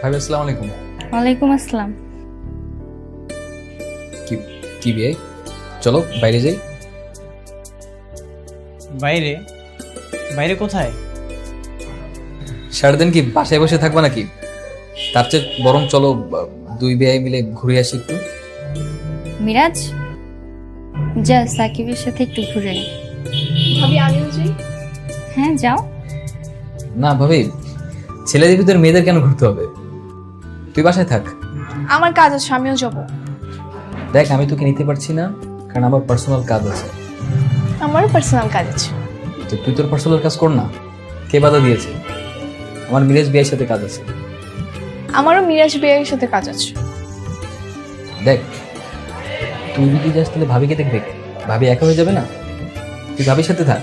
ভাবি আসসালামু আলাইকুম। ওয়ালাইকুম আসসালাম। কি কি বিয়ে? চলো বাইরে যাই। বাইরে? বাইরে কোথায়? সারাদিন কি বাসায় বসে থাকবা নাকি? তার চেয়ে বরং চলো দুই বিয়ে মিলে ঘুরে আসি একটু। মিরাজ, যা সাকিবের সাথে একটু ঘুরে আয়। ভাবি আমিও যাই। হ্যাঁ যাও। না ভাবি, ছেলেদের ভিতরে মেয়েদের কেন ঘুরতে হবে? তুই বাসায় থাক। আমার কাজ আছে, আমিও যাবো। দেখ, আমি তোকে নিতে পারছি না কারণ আমার পার্সোনাল কাজ আছে। আমারও পার্সোনাল কাজ আছে। তো তুই তোর পার্সোনাল কাজ কর না। কে বাধা দিয়েছে? আমার মিরাজ বিয়ের সাথে কাজ আছে। আমারও মিরাজ বিয়ের সাথে কাজ আছে। দেখ, তুই যদি যাস তাহলে ভাবিকে দেখবে কে? ভাবি একা হয়ে যাবে না? তুই ভাবির সাথে থাক।